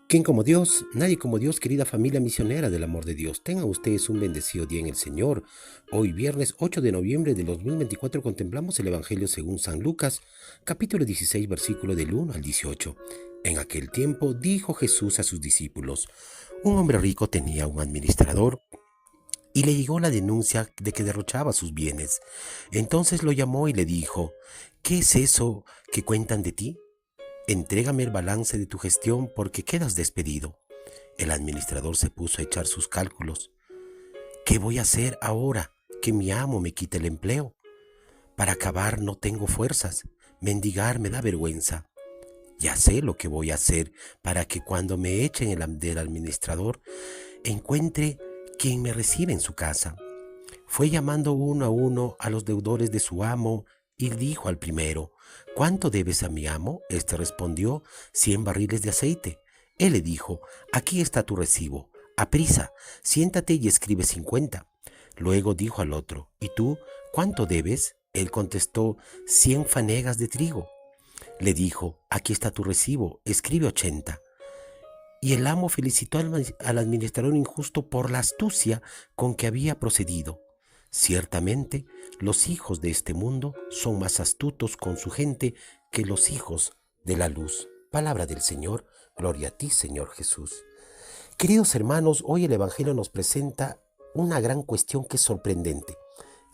¿Quién como Dios? Nadie como Dios, querida familia misionera del amor de Dios. Tengan ustedes un bendecido día en el Señor. Hoy, viernes 8 de noviembre de 2024, contemplamos el Evangelio según San Lucas, capítulo 16, versículo del 1 al 18. En aquel tiempo dijo Jesús a sus discípulos: un hombre rico tenía un administrador y le llegó la denuncia de que derrochaba sus bienes. Entonces lo llamó y le dijo: ¿qué es eso que cuentan de ti? Entrégame el balance de tu gestión porque quedas despedido. El administrador se puso a echar sus cálculos. ¿Qué voy a hacer ahora que mi amo me quite el empleo? Para acabar no tengo fuerzas. Mendigar me da vergüenza. Ya sé lo que voy a hacer para que cuando me echen del administrador encuentre quien me recibe en su casa. Fue llamando uno a uno a los deudores de su amo y dijo al primero: ¿cuánto debes a mi amo? Este respondió: 100 barriles de aceite. Él le dijo: aquí está tu recibo. Aprisa, siéntate y escribe 50. Luego dijo al otro: ¿y tú cuánto debes? Él contestó: 100 fanegas de trigo. Le dijo: aquí está tu recibo, escribe 80. Y el amo felicitó al administrador injusto por la astucia con que había procedido. Ciertamente, los hijos de este mundo son más astutos con su gente que los hijos de la luz. Palabra del Señor, gloria a ti, Señor Jesús. Queridos hermanos, hoy el Evangelio nos presenta una gran cuestión que es sorprendente.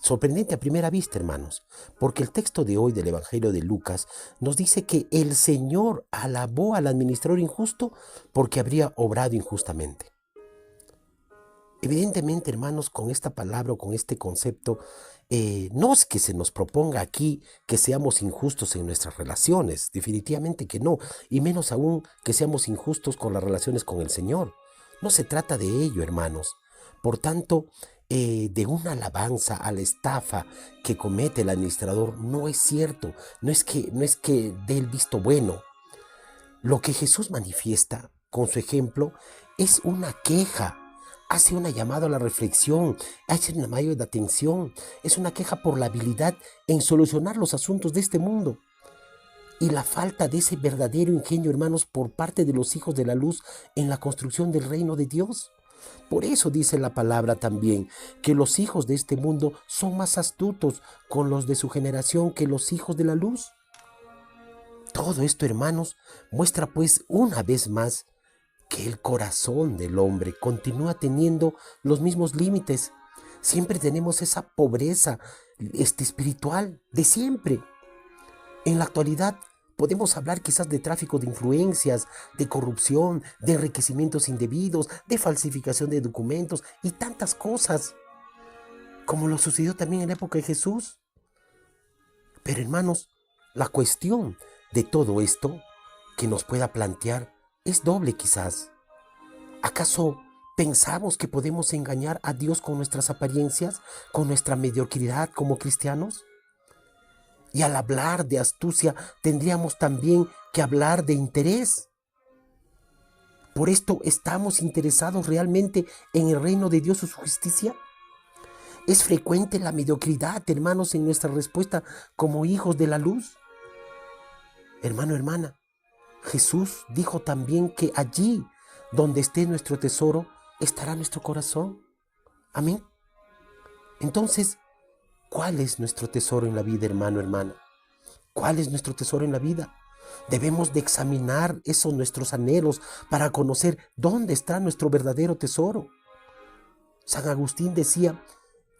Sorprendente a primera vista, hermanos, porque el texto de hoy del Evangelio de Lucas nos dice que el Señor alabó al administrador injusto porque habría obrado injustamente. Evidentemente, hermanos, con esta palabra o con este concepto, no es que se nos proponga aquí que seamos injustos en nuestras relaciones, definitivamente que no, y menos aún que seamos injustos con las relaciones con el Señor. No se trata de ello, hermanos. Por tanto, de una alabanza a la estafa que comete el administrador no es cierto, no es que dé el visto bueno. Lo que Jesús manifiesta con su ejemplo es una queja, hace una llamada a la reflexión, hace una llamada de atención, es una queja por la habilidad en solucionar los asuntos de este mundo y la falta de ese verdadero ingenio, hermanos, por parte de los hijos de la luz en la construcción del reino de Dios. Por eso dice la palabra también que los hijos de este mundo son más astutos con los de su generación que los hijos de la luz. Todo esto, hermanos, muestra pues una vez más que el corazón del hombre continúa teniendo los mismos límites. Siempre tenemos esa pobreza espiritual de siempre. En la actualidad podemos hablar quizás de tráfico de influencias, de corrupción, de enriquecimientos indebidos, de falsificación de documentos y tantas cosas, como lo sucedió también en la época de Jesús. Pero hermanos, la cuestión de todo esto que nos pueda plantear es doble quizás. ¿Acaso pensamos que podemos engañar a Dios con nuestras apariencias, con nuestra mediocridad como cristianos? Y al hablar de astucia tendríamos también que hablar de interés. Por esto, ¿estamos interesados realmente en el reino de Dios o su justicia? ¿Es frecuente la mediocridad, hermanos, en nuestra respuesta como hijos de la luz? Hermano, hermana, Jesús dijo también que allí donde esté nuestro tesoro, estará nuestro corazón. Amén. Entonces, ¿cuál es nuestro tesoro en la vida, hermano, hermana? ¿Cuál es nuestro tesoro en la vida? Debemos de examinar esos nuestros anhelos para conocer dónde está nuestro verdadero tesoro. San Agustín decía: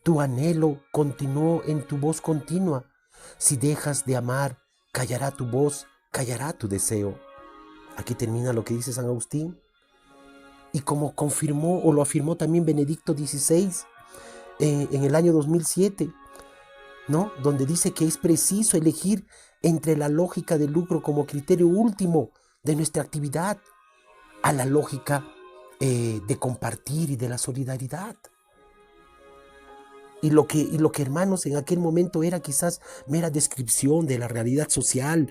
tu anhelo continuó en tu voz continua. Si dejas de amar, callará tu voz, callará tu deseo. Aquí termina lo que dice San Agustín. Y como confirmó o lo afirmó también Benedicto XVI en el año 2007, ¿no? Donde dice que es preciso elegir entre la lógica del lucro como criterio último de nuestra actividad a la lógica de compartir y de la solidaridad. Y lo que, hermanos, en aquel momento era quizás mera descripción de la realidad social,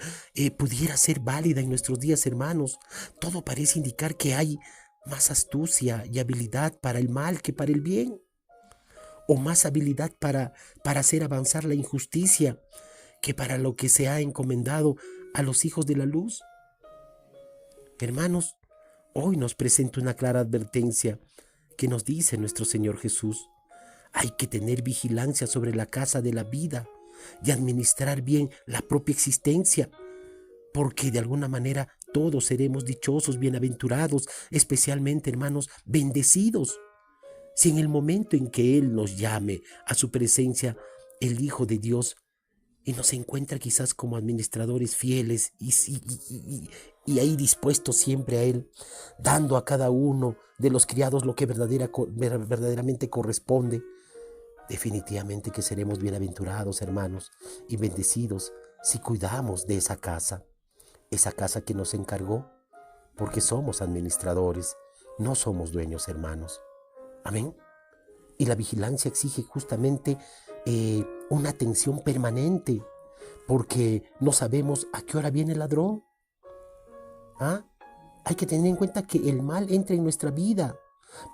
pudiera ser válida en nuestros días, hermanos. Todo parece indicar que hay más astucia y habilidad para el mal que para el bien, o más habilidad para hacer avanzar la injusticia que para lo que se ha encomendado a los hijos de la luz. Hermanos, Hoy nos presenta una clara advertencia que nos dice nuestro Señor Jesús. Hay que tener vigilancia sobre la casa de la vida y administrar bien la propia existencia, porque de alguna manera todos seremos dichosos, bienaventurados, especialmente, hermanos, bendecidos. Si en el momento en que Él nos llame a su presencia, el Hijo de Dios, y nos encuentra quizás como administradores fieles y ahí dispuestos siempre a Él, dando a cada uno de los criados lo que verdaderamente corresponde, definitivamente que seremos bienaventurados, hermanos, y bendecidos si cuidamos de esa casa que nos encargó, porque somos administradores, no somos dueños, hermanos. Amén. Y la vigilancia exige justamente una atención permanente, porque no sabemos a qué hora viene el ladrón. ¿Ah? Hay que tener en cuenta que el mal entra en nuestra vida.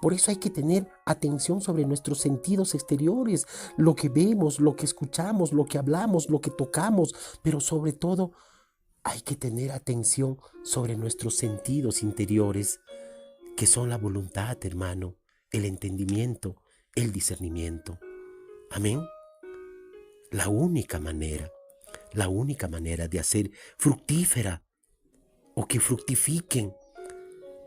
Por eso hay que tener atención sobre nuestros sentidos exteriores, lo que vemos, lo que escuchamos, lo que hablamos, lo que tocamos, pero sobre todo hay que tener atención sobre nuestros sentidos interiores, que son la voluntad, hermano, el entendimiento, el discernimiento. Amén. La única manera de hacer fructífera o que fructifiquen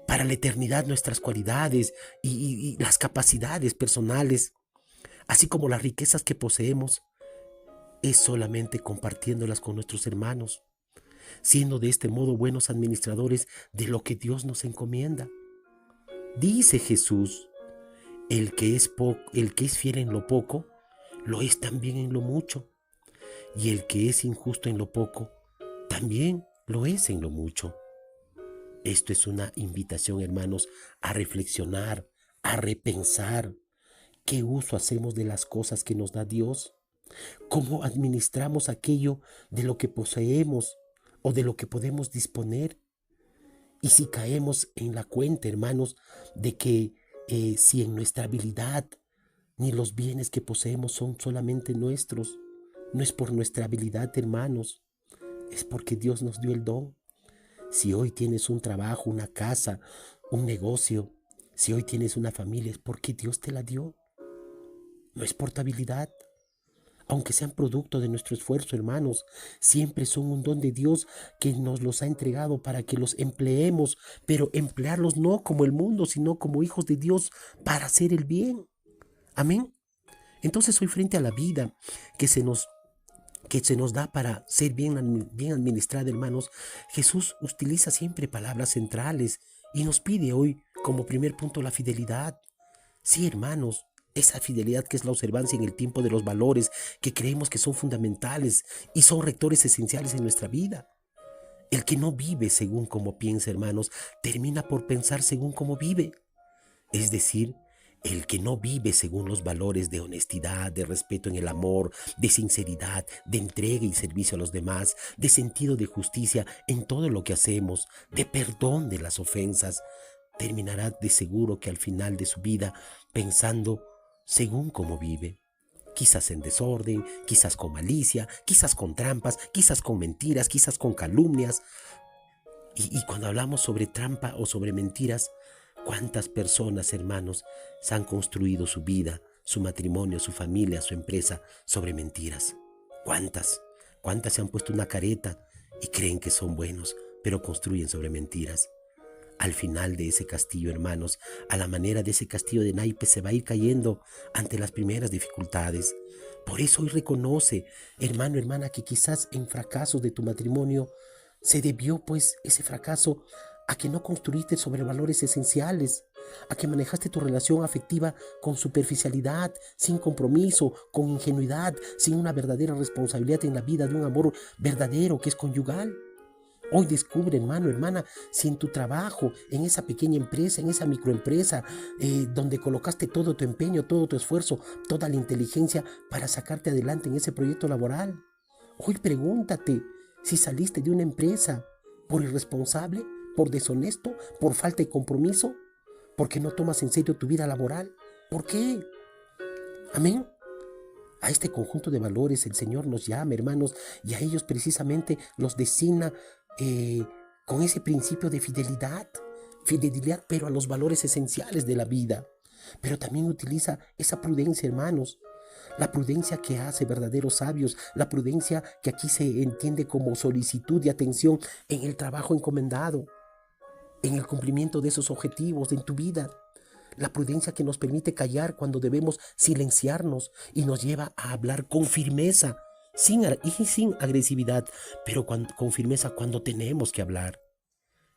para la eternidad nuestras cualidades y las capacidades personales, así como las riquezas que poseemos, es solamente compartiéndolas con nuestros hermanos, siendo de este modo buenos administradores de lo que Dios nos encomienda. Dice Jesús, el que es fiel en lo poco, lo es también en lo mucho, y el que es injusto en lo poco, también lo es en lo mucho. Esto es una invitación, hermanos, a reflexionar, a repensar qué uso hacemos de las cosas que nos da Dios, cómo administramos aquello de lo que poseemos o de lo que podemos disponer. Y si caemos en la cuenta, hermanos, de que si en nuestra habilidad ni los bienes que poseemos son solamente nuestros, no es por nuestra habilidad, hermanos, es porque Dios nos dio el don. Si hoy tienes un trabajo, una casa, un negocio, si hoy tienes una familia, es porque Dios te la dio. No es por tu habilidad. Aunque sean producto de nuestro esfuerzo, hermanos, siempre son un don de Dios que nos los ha entregado para que los empleemos, pero emplearlos no como el mundo, sino como hijos de Dios para hacer el bien. Amén. Entonces hoy, frente a la vida que se nos da para ser bien administrada, hermanos, Jesús utiliza siempre palabras centrales y nos pide hoy como primer punto la fidelidad. Sí, hermanos, esa fidelidad que es la observancia en el tiempo de los valores que creemos que son fundamentales y son rectores esenciales en nuestra vida. El que no vive según como piensa, hermanos, termina por pensar según como vive. Es decir, el que no vive según los valores de honestidad, de respeto en el amor, de sinceridad, de entrega y servicio a los demás, de sentido de justicia en todo lo que hacemos, de perdón de las ofensas, terminará de seguro que al final de su vida pensando según como vive. Quizás en desorden, quizás con malicia, quizás con trampas, quizás con mentiras, quizás con calumnias. Y cuando hablamos sobre trampa o sobre mentiras, ¿cuántas personas, hermanos, se han construido su vida, su matrimonio, su familia, su empresa sobre mentiras? ¿Cuántas? ¿Cuántas se han puesto una careta y creen que son buenos, pero construyen sobre mentiras? Al final de ese castillo, hermanos, a la manera de ese castillo de naipes, se va a ir cayendo ante las primeras dificultades. Por eso hoy reconoce, hermano, hermana, que quizás en fracasos de tu matrimonio se debió, pues, ese fracaso a que no construiste sobre valores esenciales, a que manejaste tu relación afectiva con superficialidad, sin compromiso, con ingenuidad, sin una verdadera responsabilidad en la vida de un amor verdadero que es conyugal. Hoy descubre, hermano, hermana, si en tu trabajo, en esa pequeña empresa, en esa microempresa, donde colocaste todo tu empeño, todo tu esfuerzo, toda la inteligencia para sacarte adelante en ese proyecto laboral. Hoy pregúntate si saliste de una empresa por irresponsable, por deshonesto, por falta de compromiso, porque no tomas en serio tu vida laboral. ¿Por qué? Amén. A este conjunto de valores el Señor nos llama, hermanos, y a ellos precisamente los designa con ese principio de fidelidad, fidelidad, pero a los valores esenciales de la vida. Pero también utiliza esa prudencia, hermanos. La prudencia que hace verdaderos sabios, la prudencia que aquí se entiende como solicitud y atención en el trabajo encomendado, en el cumplimiento de esos objetivos en tu vida. La prudencia que nos permite callar cuando debemos silenciarnos y nos lleva a hablar con firmeza sin agresividad, pero con firmeza cuando tenemos que hablar.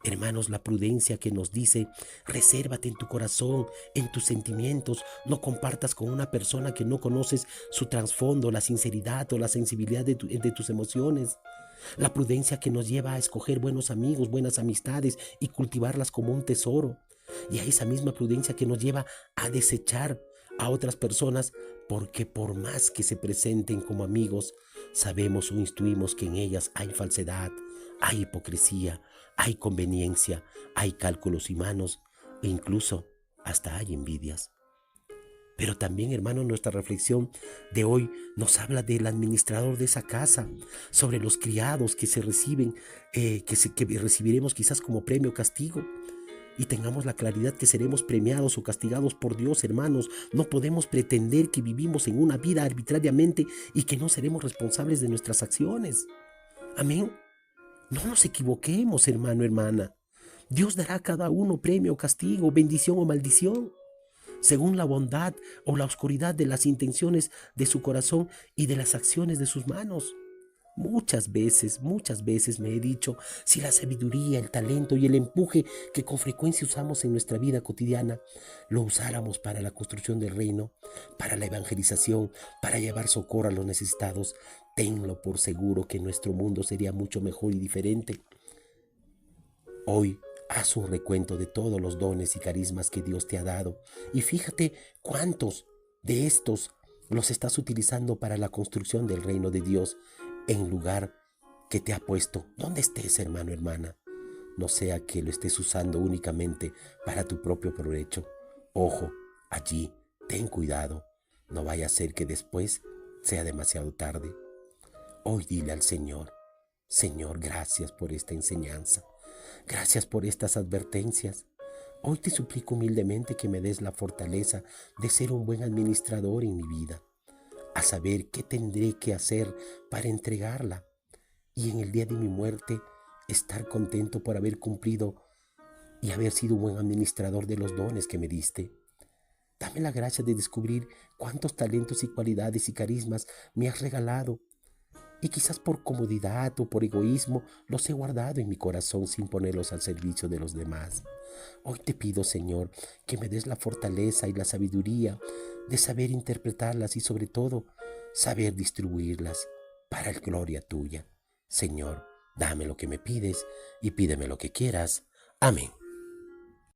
Hermanos, la prudencia que nos dice, resérvate en tu corazón, en tus sentimientos, no compartas con una persona que no conoces su trasfondo, la sinceridad o la sensibilidad de tus emociones. La prudencia que nos lleva a escoger buenos amigos, buenas amistades y cultivarlas como un tesoro. Y a esa misma prudencia que nos lleva a desechar a otras personas, porque por más que se presenten como amigos, sabemos o intuimos que en ellas hay falsedad, hay hipocresía, hay conveniencia, hay cálculos humanos e incluso hasta hay envidias. Pero también, hermano, nuestra reflexión de hoy nos habla del administrador de esa casa, sobre los criados que se reciben, que recibiremos quizás como premio o castigo. Y tengamos la claridad que seremos premiados o castigados por Dios, hermanos. No podemos pretender que vivimos en una vida arbitrariamente y que no seremos responsables de nuestras acciones. Amén. No nos equivoquemos, hermano, hermana. Dios dará a cada uno premio o castigo, bendición o maldición, según la bondad o la oscuridad de las intenciones de su corazón y de las acciones de sus manos. Muchas veces me he dicho, si la sabiduría, el talento y el empuje que con frecuencia usamos en nuestra vida cotidiana, lo usáramos para la construcción del reino, para la evangelización, para llevar socorro a los necesitados, tenlo por seguro que nuestro mundo sería mucho mejor y diferente. Hoy, haz un recuento de todos los dones y carismas que Dios te ha dado y fíjate cuántos de estos los estás utilizando para la construcción del reino de Dios en lugar que te ha puesto. Donde estés, hermano, hermana, no sea que lo estés usando únicamente para tu propio provecho. Ojo, allí, ten cuidado, no vaya a ser que después sea demasiado tarde. Hoy dile al Señor, Señor, gracias por esta enseñanza, gracias por estas advertencias. Hoy te suplico humildemente que me des la fortaleza de ser un buen administrador en mi vida, a saber qué tendré que hacer para entregarla y en el día de mi muerte estar contento por haber cumplido y haber sido un buen administrador de los dones que me diste. Dame la gracia de descubrir cuántos talentos y cualidades y carismas me has regalado y quizás por comodidad o por egoísmo los he guardado en mi corazón sin ponerlos al servicio de los demás. Hoy te pido, Señor, que me des la fortaleza y la sabiduría de saber interpretarlas y sobre todo saber distribuirlas para la gloria tuya. Señor, dame lo que me pides y pídeme lo que quieras. Amén.